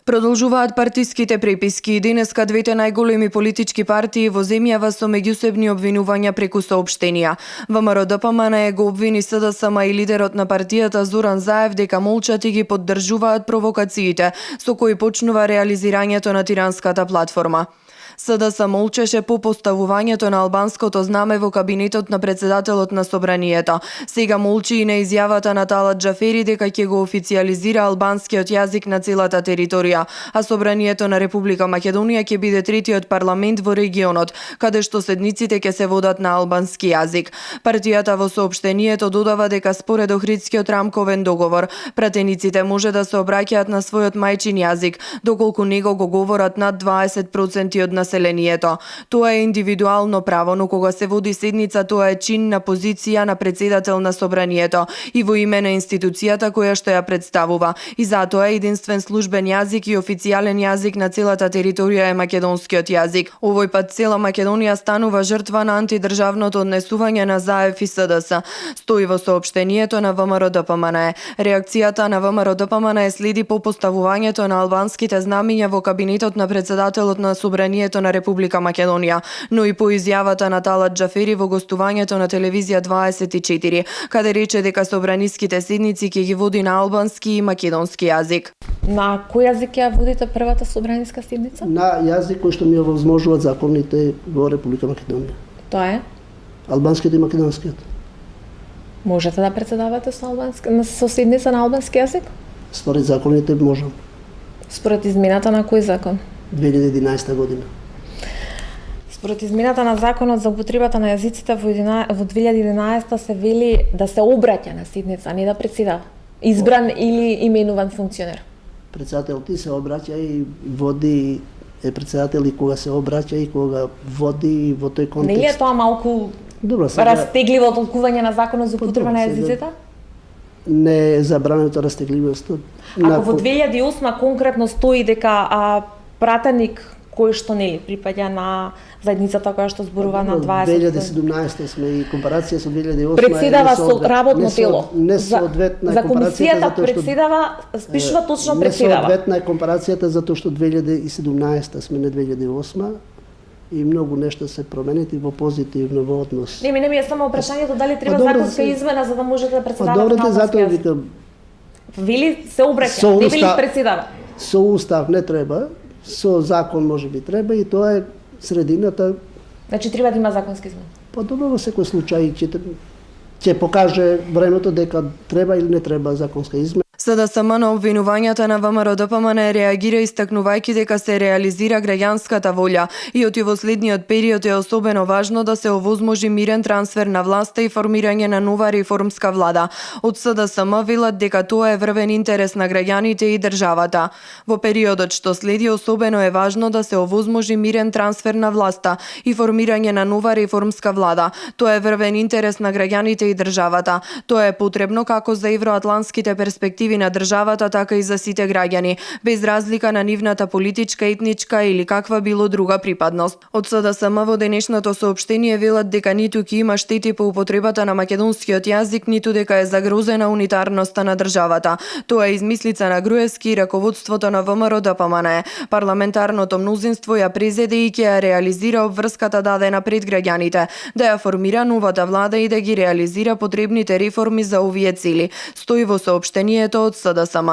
Продолжуваат партиските преписки и денеска двете најголеми политички партии во земјава со меѓусебни обвинувања преку соопштенија. ВМРО-ДПМН го обвини СДСМ и лидерот на партијата Зоран Заев дека молчат и ги поддржуваат провокациите со кои почнува реализирањето на тиранската платформа. СДС молчеше по поставувањето на албанското знаме во кабинетот на председателот на Собранието. Сега молчи и на изјавата на Талат Џафери дека ќе го официјализира албанскиот јазик на целата територија, а Собранието на Република Македонија ќе биде третиот парламент во регионот, каде што седниците ќе се водат на албански јазик. Партијата во соопштението додава дека според Охридскиот рамковен договор, пратениците може да се обраќаат на својот мајчин јазик, доколку него го говорат над 20% од населението. Тоа е индивидуално право, но кога се води седница, тоа е чин на позиција на председател на Собранието и во име на институцијата која што ја представува. И затоа единствен службен јазик и официјален јазик на целата територија е македонскиот јазик. Овој пат цела Македонија станува жртва на антидржавното однесување на Заев и СДС, стои во соопштението на ВМРО-ДПМН. Реакцијата на ВМРО-ДПМН следи по поставувањето на албанските знамиња во кабинетот на председателот на Собранието на Република Македонија, но и по изјавата на Талат Џафери во гостувањето на телевизија 24, каде рече дека собраниските седници ќе ги води на албански и македонски јазик. На кој јазик ја водите првата собраниска седница? На јазик кој што ми ја возможуваат законите во Република Македонија. Тоа е? Албанскиот и македонскиот. Можете да председавате со седница на албански јазик? Според законите можам. Според измената на кој закон? 2011 година. Според измената на законот за употребата на јазиците во 2011 се вели да се обраќа на седница, не да председава. Избран или именуван функционер. Председател ти се обраќа и води, е председател и кога се обраќа и кога води во тој контекст. Не ли е тоа малку растегливо толкување на законот за употреба на јазиците? Не е забрането растегливост. Ако во 2008 конкретно стои дека пратеник кој што нели припаѓа на заедницата која што зборува на 20. 2017 сме и компарација со 2008 председава со работно тело. Несоодветна за комисијата председава, спишува точно председава. Несоодветна е компарацијата затоа што 2017 сме на 2008 и многу нешта се променети во позитивно во однос. Не ми е само прашањето дали треба законска измена за да можете да председавате на албански јазик. Вели се обраќа, не вели председава. Со устав не треба. Со закон може би треба и тоа е средината. Значи треба да има законски измени. Па добро во секој случај ќе покаже времето дека треба или не треба законска измена. СДСМ на обвинувањата на ВМРО-ДПМН реагира истакнувајќи дека се реализира граѓанската волја и од во следниот период е особено важно да се овозможи мирен трансфер на власта и формирање на нова реформска влада. Од СДСМ велат дека тоа е врвен интерес на граѓаните и државата. Во периодот што следи особено е важно да се овозможи мирен трансфер на власта и формирање на нова реформска влада. Тоа е врвен интерес на граѓаните и државата. Тоа е потребно како за евроатлантските перспективи на државата, така и за сите граѓани, без разлика на нивната политичка, етничка или каква било друга припадност. Од СДСМ во денешното соопштение велат дека ниту ќе има штети по употребата на македонскиот јазик, ниту дека е загрозена унитарноста на државата. Тоа е измислица на Груевски и раководството на ВМРО-ДПМН. Парламентарното мнозинство ја презеде и ќе ја реализира обврската дадена пред граѓаните, да ја формира новата влада и да ги реализира потребните реформи за овие цели, стои во соопштението од СДСМ.